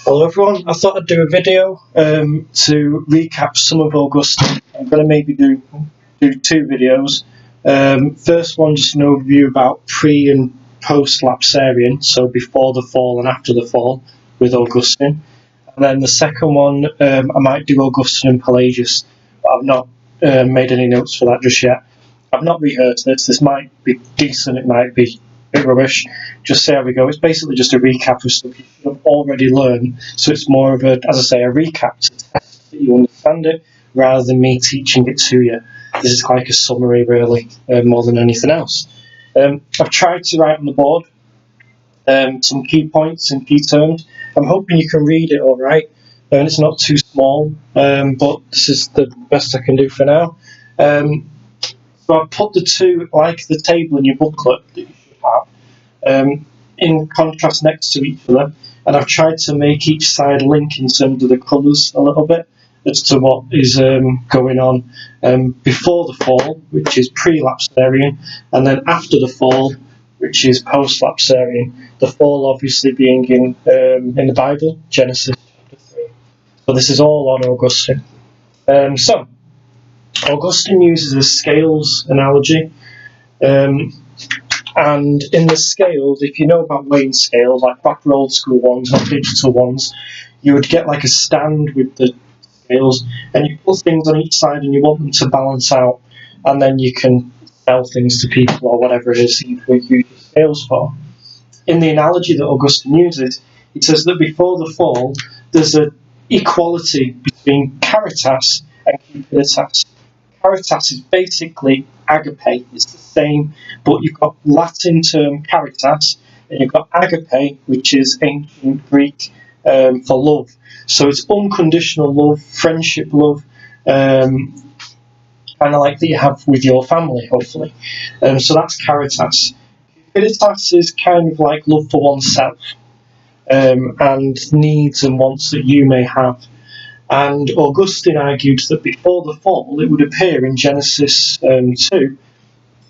Hello everyone, I thought I'd do a video to recap some of Augustine. I'm going to maybe do two videos. First one, just an overview about pre and post Lapsarian, so before the fall and after the fall with Augustine. And then the second one, I might do Augustine and Pelagius, but I've not made any notes for that just yet. I've not rehearsed this might be decent, it might be a bit rubbish. Just see how we go. It's basically just a recap of stuff you should have already learned, so it's more of a, as I say, a recap to test that you understand it, rather than me teaching it to you. This is like a summary really, more than anything else. I've tried to write on the board some key points and key terms. I'm hoping you can read it all right, and it's not too small, but this is the best I can do for now. So I've put the two, like the table in your booklet that you should have, in contrast next to each other, and I've tried to make each side link in terms of the colours a little bit as to what is going on before the fall, which is pre-Lapsarian, and then after the fall, which is post-Lapsarian. The fall obviously being in the Bible, Genesis chapter 3. So this is all on Augustine. So Augustine uses a scales analogy, and in the scales, if you know about weighing scales, like proper old school ones, not digital ones, you would get like a stand with the scales, and you put things on each side and you want them to balance out, and then you can sell things to people or whatever it is you use the scales for. In the analogy that Augustine uses, it says that before the fall, there's an equality between caritas and cupiditas. Caritas is basically agape, it's the same, but you've got Latin term caritas, and you've got agape, which is ancient Greek for love. So it's unconditional love, friendship love, kind of like that you have with your family, hopefully. So that's caritas. Cupiditas is kind of like love for oneself, and needs and wants that you may have. And Augustine argued that before the fall, it would appear in Genesis 2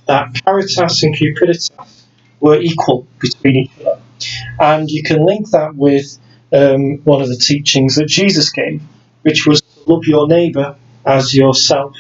that caritas and cupiditas were equal between each other. And you can link that with one of the teachings that Jesus gave, which was to love your neighbour as yourself.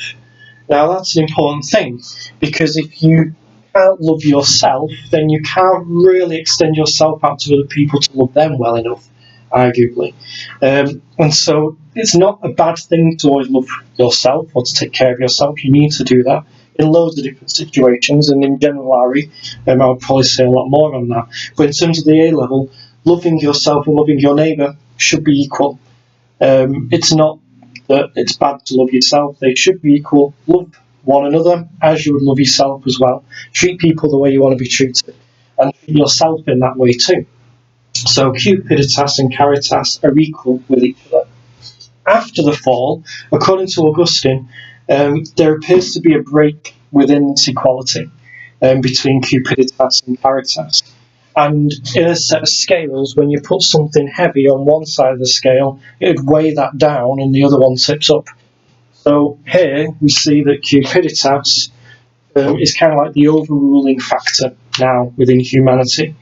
Now that's an important thing, because if you can't love yourself, then you can't really extend yourself out to other people to love them well enough, arguably. And so it's not a bad thing to always love yourself or to take care of yourself. You need to do that in loads of different situations, and in general, Ari, I would probably say a lot more on that. But in terms of the A level, loving yourself and loving your neighbour should be equal. It's not that it's bad to love yourself, they should be equal. Love one another as you would love yourself as well. Treat people the way you want to be treated, and treat yourself in that way too. So cupiditas and caritas are equal with each other. After the fall, according to Augustine, there appears to be a break within this equality between cupiditas and caritas. And in a set of scales, when you put something heavy on one side of the scale, it would weigh that down and the other one tips up. So here we see that cupiditas is kind of like the overruling factor now within humanity.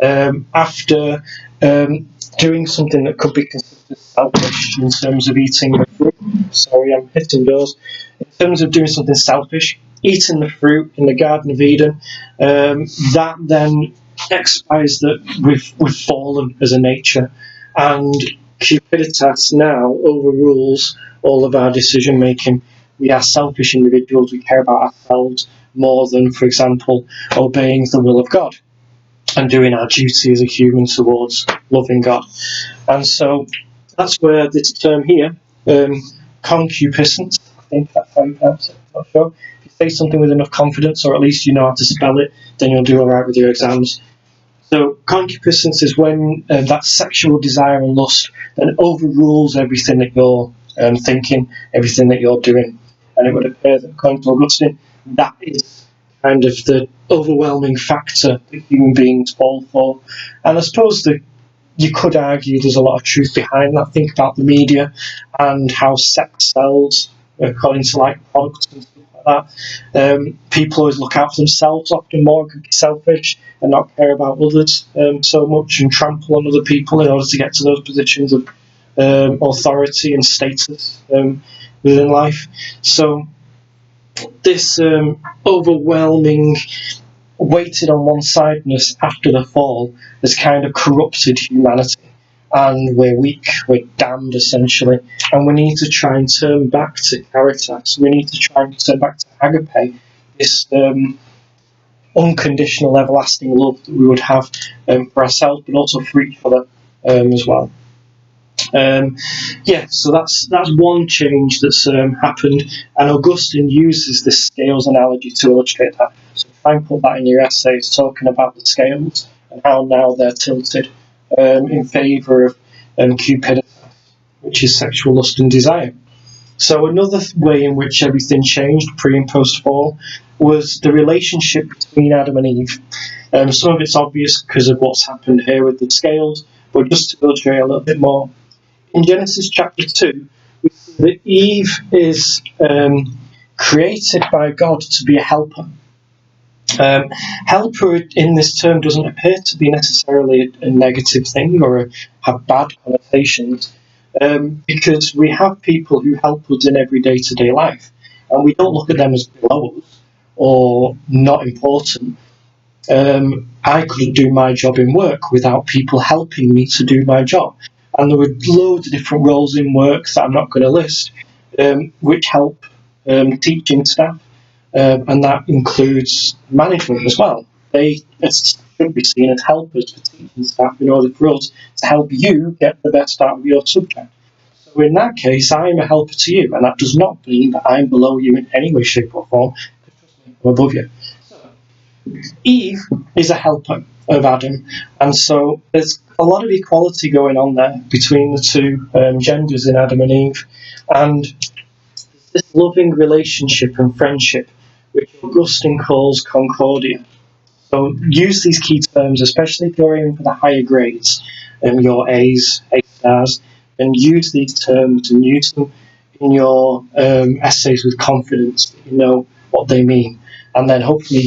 After doing something that could be considered selfish in terms of eating the fruit. Sorry, I'm hitting doors. In terms of doing something selfish, eating the fruit in the Garden of Eden, that then expies that we've fallen as a nature, and cupiditas now overrules all of our decision making. We are selfish individuals. We care about ourselves more than, for example, obeying the will of God and doing our duty as a human towards loving God. And so that's where this term here, concupiscence, I think that's how you pronounce it, I'm not sure. If you say something with enough confidence, or at least you know how to spell it, then you'll do alright with your exams. So concupiscence is when that sexual desire and lust then overrules everything that you're thinking, everything that you're doing. And it would appear that, according to Augustine, that is kind of the overwhelming factor that human beings fall for. And I suppose that you could argue there's a lot of truth behind that. Think about the media and how sex sells according to like products and stuff like that. People always look out for themselves often more and can be selfish and not care about others so much and trample on other people in order to get to those positions of authority and status within life. So this overwhelming weighted on one-sidedness after the fall has kind of corrupted humanity, and we're weak, we're damned essentially, and we need to try and turn back to caritas. We need to try and turn back to agape, this unconditional everlasting love that we would have for ourselves but also for each other as well. So that's one change that's happened, and Augustine uses this scales analogy to illustrate that. So try and put that in your essays, talking about the scales and how now they're tilted in favour of cupidity, which is sexual lust and desire. So another way in which everything changed pre and post fall was the relationship between Adam and Eve. Some of it's obvious because of what's happened here with the scales, but just to illustrate a little bit more. In Genesis chapter 2, we see that Eve is created by God to be a helper. Helper in this term doesn't appear to be necessarily a negative thing or have bad connotations, because we have people who help us in every day-to-day life, and we don't look at them as below us or not important. I couldn't do my job in work without people helping me to do my job. And there were loads of different roles in work that I'm not going to list, which help teaching staff, and that includes management as well. They should be seen as helpers for teaching staff in order for us to help you get the best out of your subject. So in that case, I'm a helper to you, and that does not mean that I'm below you in any way, shape or form, I'm above you. Eve is a helper of Adam, and so there's a lot of equality going on there between the two genders in Adam and Eve, and this loving relationship and friendship, which Augustine calls concordia. So use these key terms, especially if you're aiming for the higher grades, your A's, A stars, and use these terms and use them in your essays with confidence that you know what they mean. And then hopefully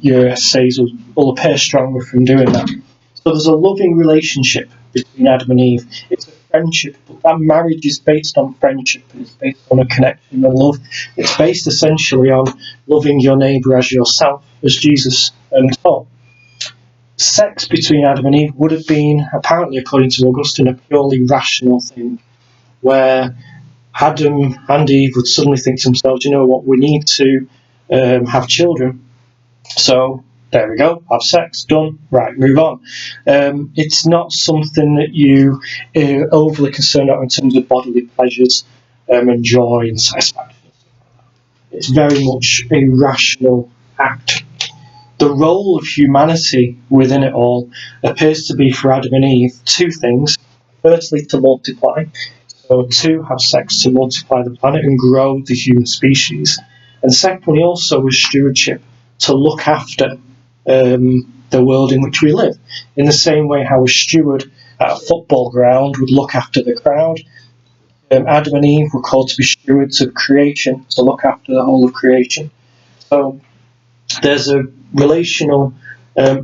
your essays will appear stronger from doing that. So there's a loving relationship between Adam and Eve. It's a friendship, but that marriage is based on friendship. It's based on a connection and love. It's based essentially on loving your neighbour as yourself, as Jesus taught. Sex between Adam and Eve would have been, apparently according to Augustine, a purely rational thing, where Adam and Eve would suddenly think to themselves, you know what, we need to have children. So there we go, have sex, done, right, move on. It's not something that you are overly concerned about in terms of bodily pleasures and joy and satisfaction. It's very much a rational act. The role of humanity within it all appears to be for Adam and Eve two things. Firstly, to multiply. So to have sex to multiply the planet and grow the human species. And secondly, also with stewardship, to look after the world in which we live. In the same way how a steward at a football ground would look after the crowd, Adam and Eve were called to be stewards of creation, to look after the whole of creation. So there's a relational a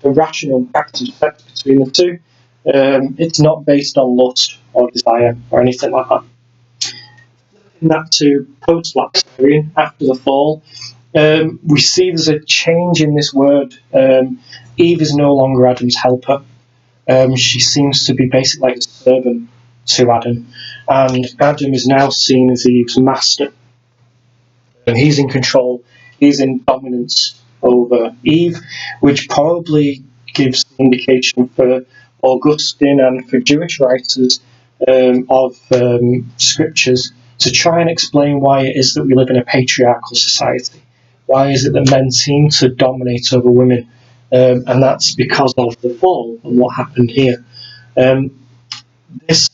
rational act of sex between the two. It's not based on lust or desire or anything like that. And that to post-Lapsarian, after the fall, we see there's a change in this word. Eve is no longer Adam's helper. She seems to be basically like a servant to Adam, and Adam is now seen as Eve's master. And he's in control, he's in dominance over Eve, which probably gives the indication for Augustine and for Jewish writers of scriptures to try and explain why it is that we live in a patriarchal society. Why is it that men seem to dominate over women? And that's because of the fall and what happened here. This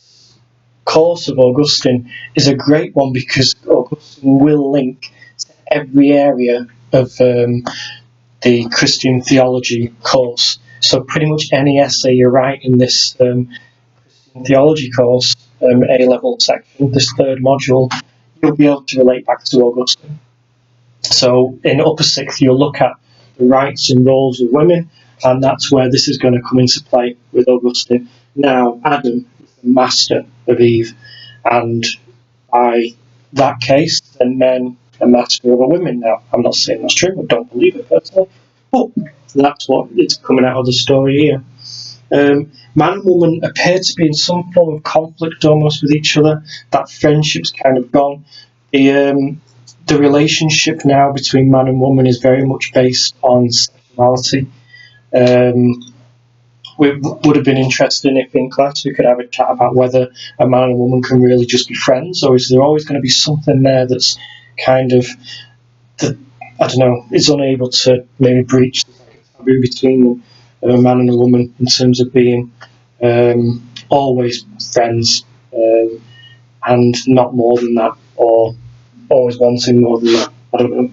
course of Augustine is a great one because Augustine will link to every area of the Christian theology course. So pretty much any essay you write in this Christian theology course, A-level section, this third module, you'll be able to relate back to Augustine. So in upper sixth, you'll look at the rights and roles of women, and that's where this is going to come into play with Augustine. Now, Adam is the master of Eve, and by that case, then men are master over women. Now, I'm not saying that's true, I don't believe it personally, but that's what is coming out of the story here. Man and woman appear to be in some form of conflict almost with each other. That friendship's kind of gone. The relationship now between man and woman is very much based on sexuality. It would have been interesting if in class we could have a chat about whether a man and woman can really just be friends, or is there always going to be something there that's kind of, I don't know, is unable to maybe breach the taboo between them, a man and a woman, in terms of being always friends, and not more than that, or always wanting more than that. I don't know.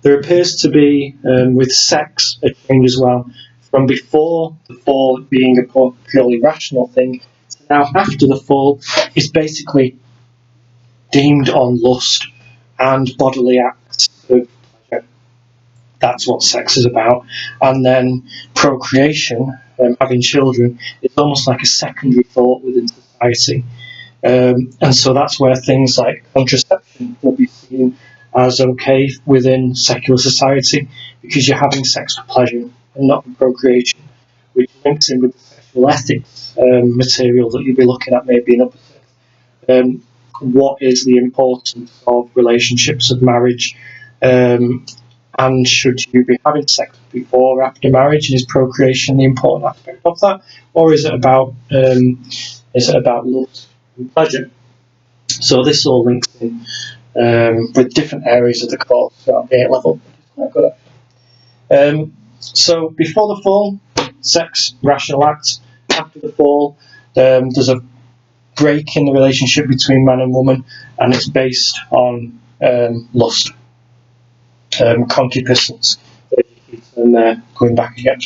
There appears to be, with sex, a change as well. From before the fall being a purely rational thing, to now after the fall is basically deemed on lust and bodily acts of pleasure. That's what sex is about. And then procreation, having children, is almost like a secondary thought within society. And so that's where things like contraception will be seen as okay within secular society, because you're having sex for pleasure and not for procreation, which links in with the sexual ethics material that you'll be looking at maybe in upper sixth. What is the importance of relationships of marriage, and should you be having sex before or after marriage, and is procreation the important aspect of that, or is it about love and pleasure? So this all links in with different areas of the course at the A level. So before the fall, sex, rational act. After the fall, there's a break in the relationship between man and woman, and it's based on lust, concupiscence, and going back again.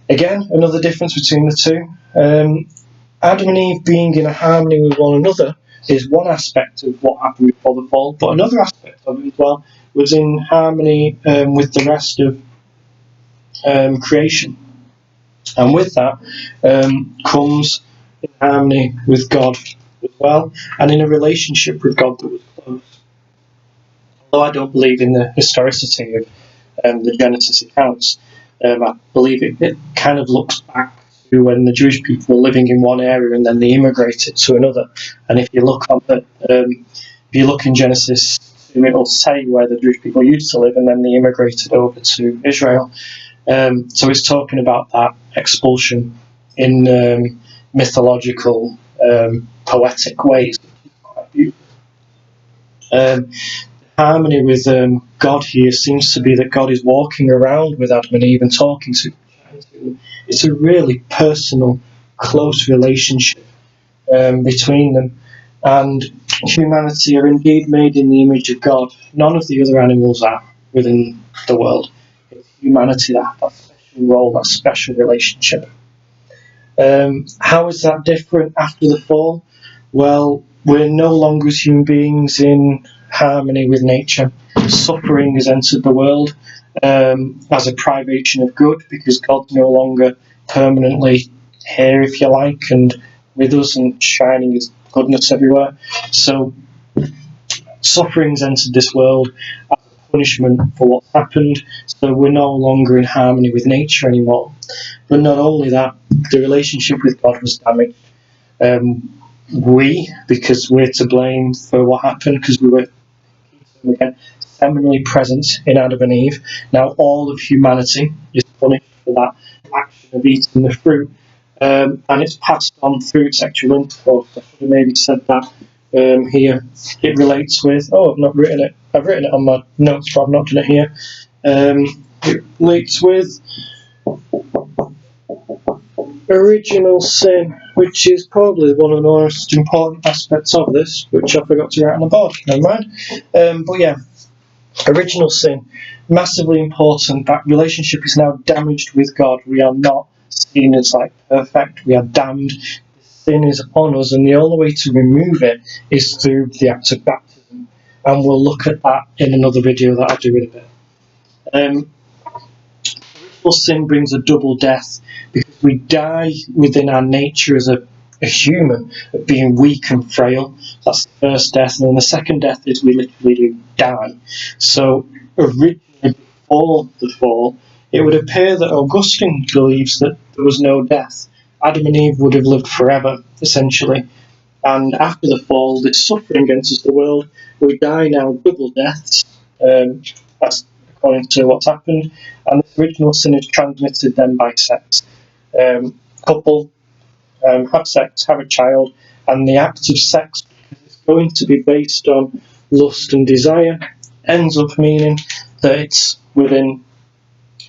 Again, another difference between the two. Adam and Eve being in a harmony with one another is one aspect of what happened before the fall, but another aspect of it as well was in harmony with the rest of creation. And with that comes in harmony with God as well, and in a relationship with God that was close. Although I don't believe in the historicity of the Genesis accounts, I believe it kind of looks back to when the Jewish people were living in one area and then they immigrated to another. And if you look in Genesis, it will say where the Jewish people used to live, and then they immigrated over to Israel. So it's talking about that expulsion in mythological, poetic ways. Quite beautiful. Harmony with God here seems to be that God is walking around with Adam and Eve and talking to them. It's a really personal, close relationship between them. And humanity are indeed made in the image of God. None of the other animals are within the world. It's humanity that has that special role, that special relationship. How is that different after the fall? Well, we're no longer as human beings in harmony with nature. Suffering has entered the world as a privation of good, because God's no longer permanently here, if you like, and with us and shining His goodness everywhere. So suffering's entered this world as a punishment for what's happened. So we're no longer in harmony with nature anymore. But not only that, the relationship with God was damaged. Because we're to blame for what happened, because we were again seminally present in Adam and Eve. Now all of humanity is punished for that action of eating the fruit, and it's passed on through sexual intercourse. I should have maybe said that here. It relates with. Oh, I've not written it. I've written it on my notes, but I've not done it here. It relates with original sin, which is probably one of the most important aspects of this, which I forgot to write on the board. Never mind. But yeah, original sin, massively important. That relationship is now damaged with God. We are not seen as like perfect. We are damned. Sin is upon us, and the only way to remove it is through the act of baptism. and we'll look at that in another video that I'll do in a bit. Original sin brings a double death because we die within our nature as a human, of being weak and frail. That's the first death, and then the second death is we literally do die. So originally, before the fall, it would appear that Augustine believes that there was no death. Adam and Eve would have lived forever, essentially. And after the fall, this suffering enters the world. We die now double deaths. That's according to what's happened. And this original sin is transmitted then by sex. Couple have sex, have a child, and the act of sex, because it's going to be based on lust and desire, ends up meaning that it's within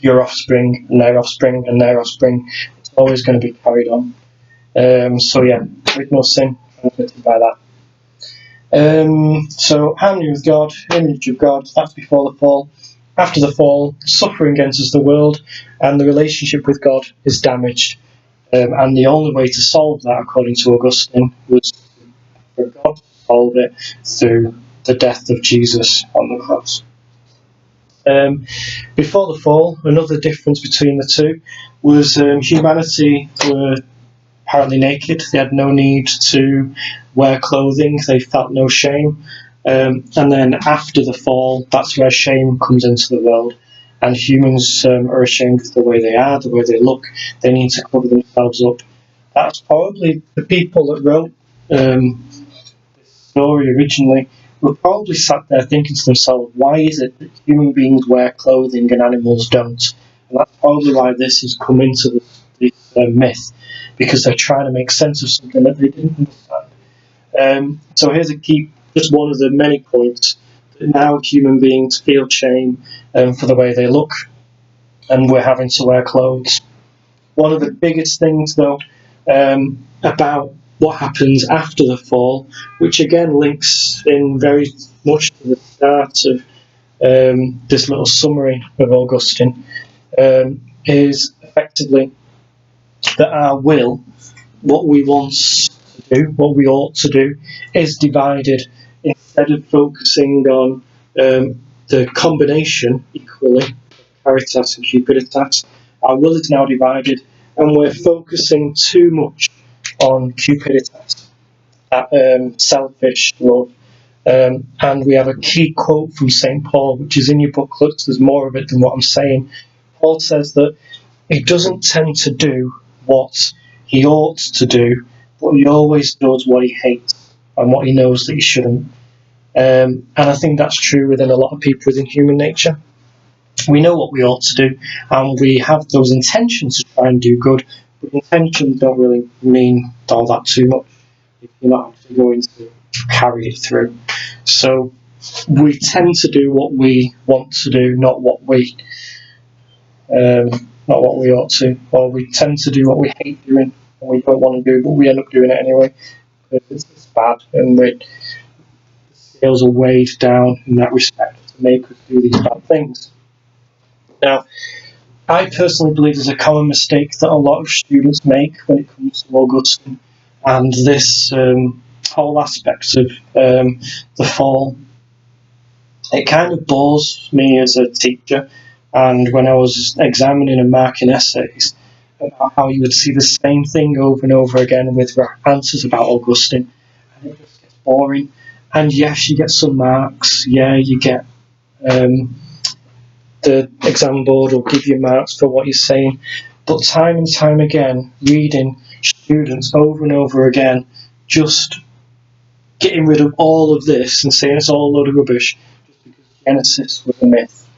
your offspring and their offspring and their offspring. It's always going to be carried on. So yeah, original sin transmitted by that. So harmony with God, image of God, that's before the fall. After the fall, suffering enters the world, and the relationship with God is damaged. And the only way to solve that, according to Augustine, was for God to solve it through the death of Jesus on the cross. Before the fall, another difference between the two was humanity were apparently naked. They had no need to wear clothing. They felt no shame. And then after the fall, that's where shame comes into the world. And humans are ashamed of the way they are, the way they look. They need to cover themselves up. That's probably the people that wrote this story originally were probably sat there thinking to themselves, why is it that human beings wear clothing and animals don't? And that's probably why this has come into this myth, because they're trying to make sense of something that they didn't understand. So here's just one of the many points. Now human beings feel shame for the way they look, and we're having to wear clothes. One of the biggest things, though, about what happens after the fall, which again links in very much to the start of this little summary of Augustine, is effectively that our will, what we want to do, what we ought to do, is divided. Instead of focusing on the combination equally, caritas and cupiditas, our will is now divided, and we're focusing too much on cupiditas, that selfish love. And we have a key quote from St. Paul, which is in your booklets. There's more of it than what I'm saying. Paul says that he doesn't tend to do what he ought to do, but he always does what he hates and what he knows that he shouldn't. And I think that's true within a lot of people within human nature. We know what we ought to do, and we have those intentions to try and do good, but intentions don't really mean all that too much if you're not actually going to carry it through. So we tend to do what we want to do, not what we ought to, or we tend to do what we hate doing and we don't want to do, but we end up doing it anyway because it's bad, and the scales are weighed down in that respect to make us do these bad things. Now, I personally believe there's a common mistake that a lot of students make when it comes to Augustine and this whole aspect of the fall. It kind of bores me as a teacher, and when I was examining and marking essays, about how you would see the same thing over and over again with answers about Augustine, and it just gets boring. And yes, you get some marks, yeah, you get the exam board will give you marks for what you're saying, but time and time again, reading students over and over again, just getting rid of all of this and saying it's all a load of rubbish, just because Genesis was a myth.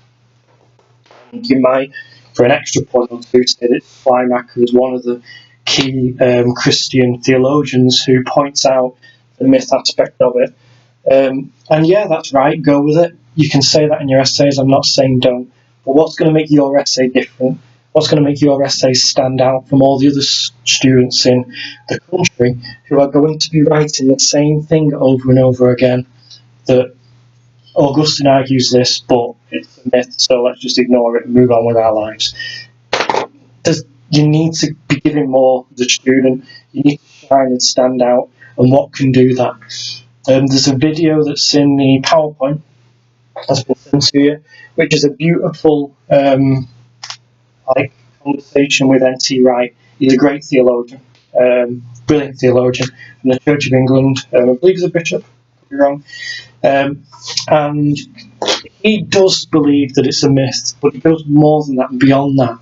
And you might, for an extra point or two, say that Climacker is one of the key Christian theologians who points out the myth aspect of it. And yeah, that's right, go with it. You can say that in your essays, I'm not saying don't. But what's going to make your essay different? What's going to make your essay stand out from all the other students in the country who are going to be writing the same thing over and over again? That Augustine argues this, but it's a myth, so let's just ignore it and move on with our lives. You need to be giving more to the student. You need to shine and stand out, and what can do that? There's a video that's in the PowerPoint that's been sent to you, which is a beautiful conversation with N.T. Wright. He's a great theologian, brilliant theologian from the Church of England. I believe he's a bishop, could be wrong. And he does believe that it's a myth, but he goes more than that and beyond that.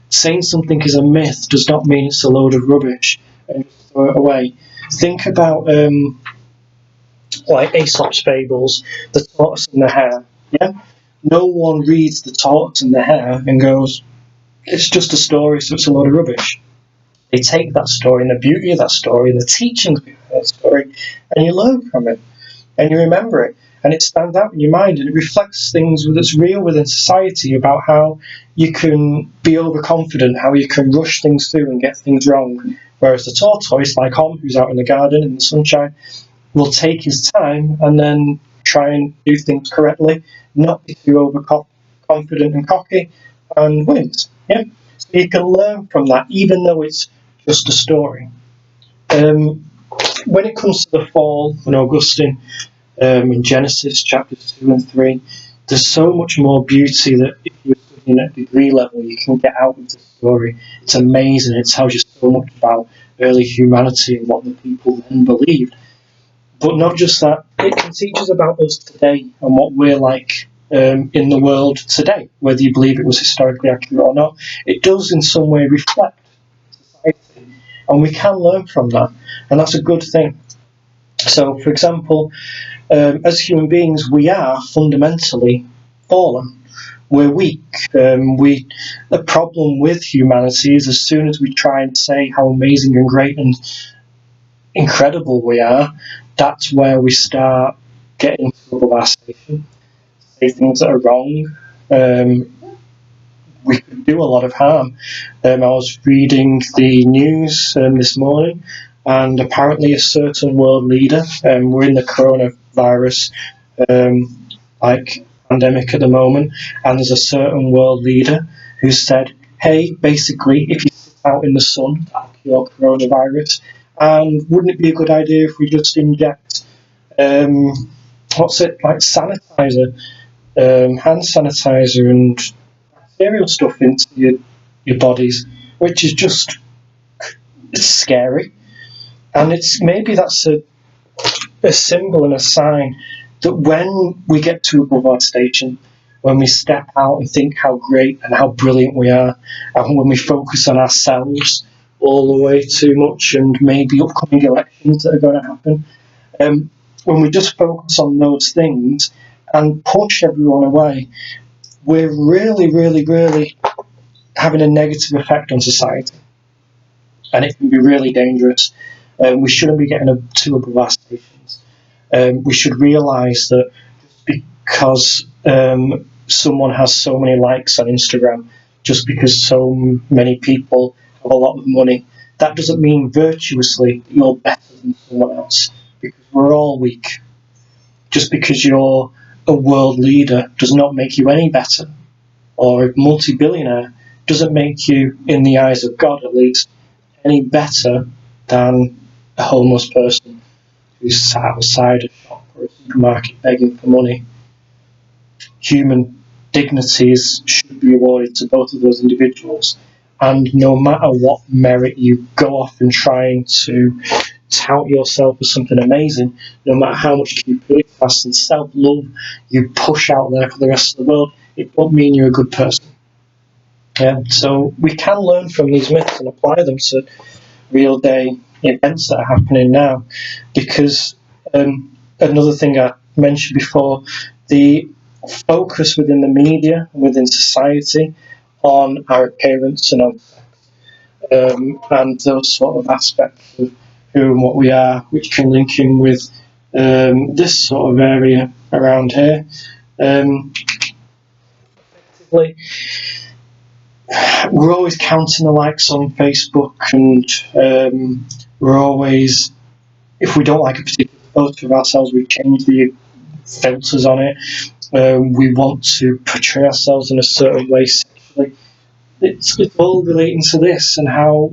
Saying something is a myth does not mean it's a load of rubbish and just throw it away. Think about like Aesop's fables, the tortoise and the hare. Yeah, no one reads the tortoise and the hare and goes, "It's just a story, so it's a load of rubbish." They take that story and the beauty of that story and the teachings behind that story, and you learn from it, and you remember it, and it stands out in your mind, and it reflects things that's real within society about how you can be overconfident, how you can rush things through and get things wrong. Whereas the tortoise, like Om, who's out in the garden in the sunshine, will take his time and then try and do things correctly, not be too overconfident and cocky, and wins. Yeah, so you can learn from that, even though it's just a story. When it comes to the fall, when Augustine in Genesis chapters 2 and 3, there's so much more beauty that if you're studying at degree level, you can get out of the story. It's amazing. It tells you so much about early humanity and what the people then believed. But not just that, it can teach us about us today and what we're like in the world today, whether you believe it was historically accurate or not. It does in some way reflect society, and we can learn from that, and that's a good thing. So, for example, as human beings, we are fundamentally fallen. We're weak. The problem with humanity is as soon as we try and say how amazing and great and incredible we are, that's where we start getting above our station, say things that are wrong. We could do a lot of harm. I was reading the news this morning, and apparently a certain world leader, we're in the coronavirus pandemic at the moment, and there's a certain world leader who said, hey, basically, if you sit out in the sun, that'll cure coronavirus, and wouldn't it be a good idea if we just inject sanitizer, hand sanitizer and bacterial stuff into your bodies, which is just, it's scary. And it's maybe that's a symbol and a sign that when we get to above our station, when we step out and think how great and how brilliant we are, and when we focus on ourselves all the way too much, and maybe upcoming elections that are going to happen, when we just focus on those things and push everyone away, we're really, really, really having a negative effect on society, and it can be really dangerous. We shouldn't be getting too above our stations. We should realise that because someone has so many likes on Instagram, just because so many people have a lot of money, that doesn't mean virtuously that you're better than someone else, because we're all weak. Just because you're a world leader does not make you any better, or a multi-billionaire doesn't make you, in the eyes of God at least, any better than a homeless person who's sat outside a shop or a supermarket begging for money. Human dignities should be awarded to both of those individuals, and no matter what merit you go off and trying to tout yourself as something amazing, no matter how much humility and self-love you push out there for the rest of the world, it won't mean you're a good person. Yeah, so we can learn from these myths and apply them to real day events that are happening now, because another thing I mentioned before, the focus within the media and within society on our appearance and on and those sort of aspects of who and what we are, which can link in with this sort of area around here. Effectively, we're always counting the likes on Facebook, and we're always, if we don't like a particular photo of ourselves, we change the filters on it. We want to portray ourselves in a certain way sexually. It's all relating to this and how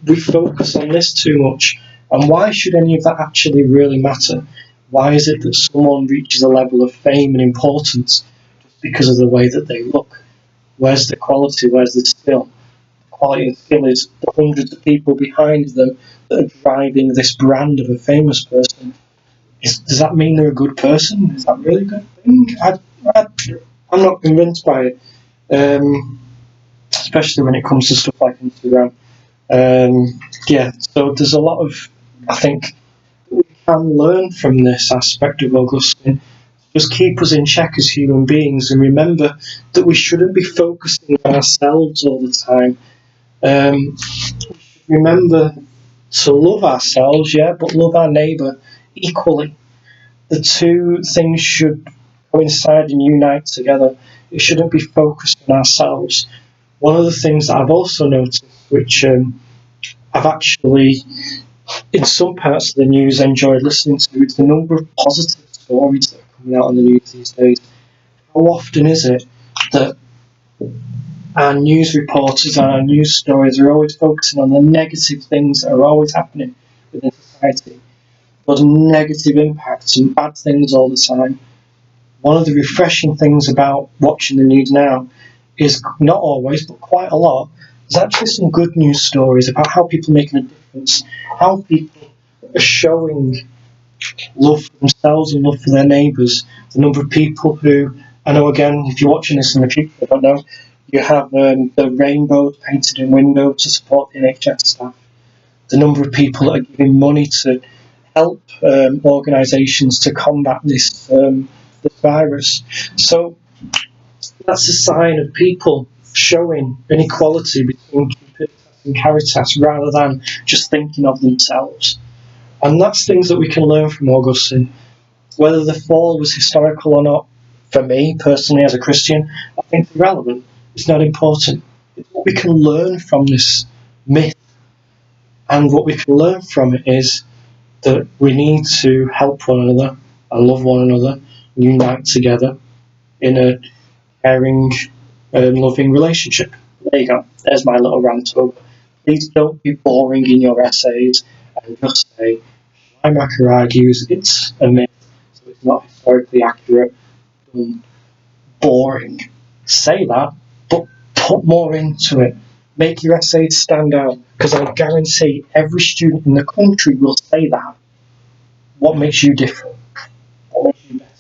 we focus on this too much. And why should any of that actually really matter? Why is it that someone reaches a level of fame and importance just because of the way that they look? Where's the quality? Where's the skill? The quality and skill is the hundreds of people behind them that are driving this brand of a famous person. Does that mean they're a good person? Is that really a good thing? I'm not convinced by it, especially when it comes to stuff like Instagram. Yeah, so there's a lot of, I think, we can learn from this aspect of Augustine. Just keep us in check as human beings, and remember that we shouldn't be focusing on ourselves all the time. Remember to love ourselves, yeah, but love our neighbour equally. The two things should coincide and unite together. It shouldn't be focused on ourselves. One of the things that I've also noticed, which I've actually, in some parts of the news, enjoyed listening to, is the number of positive stories that are coming out on the news these days. How often is it that our news reporters and our news stories are always focusing on the negative things that are always happening within society? Those negative impacts and bad things all the time. One of the refreshing things about watching the news now is, not always, but quite a lot, there's actually some good news stories about how people are making a difference, how people are showing love for themselves and love for their neighbours. The number of people who, I know again, if you're watching this in the future, I don't know, you have the rainbows painted in windows to support the NHS staff. The number of people that are giving money to help organisations to combat this virus. So that's a sign of people showing inequality between Cupidus and Caritas rather than just thinking of themselves. And that's things that we can learn from Augustine. Whether the fall was historical or not, for me personally as a Christian, I think it's irrelevant. It's not important. It's what we can learn from this myth. And what we can learn from it is that we need to help one another and love one another, unite together in a caring and loving relationship. There you go. There's my little rant up. Please don't be boring in your essays and just say, Schumacher argues it's a myth, so it's not historically accurate. Boring. Say that, but put more into it. Make your essays stand out, because I guarantee every student in the country will say that. What makes you different? What makes you better?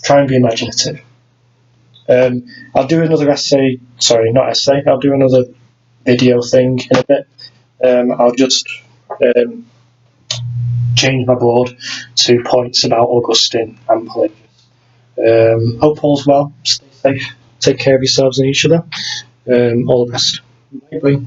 Try and be imaginative. I'll do another essay, sorry, not essay, I'll do another video thing in a bit. I'll just change my board to points about Augustine and Pelagius. Hope all's well, stay safe, take care of yourselves and each other. All the best. Bye bye.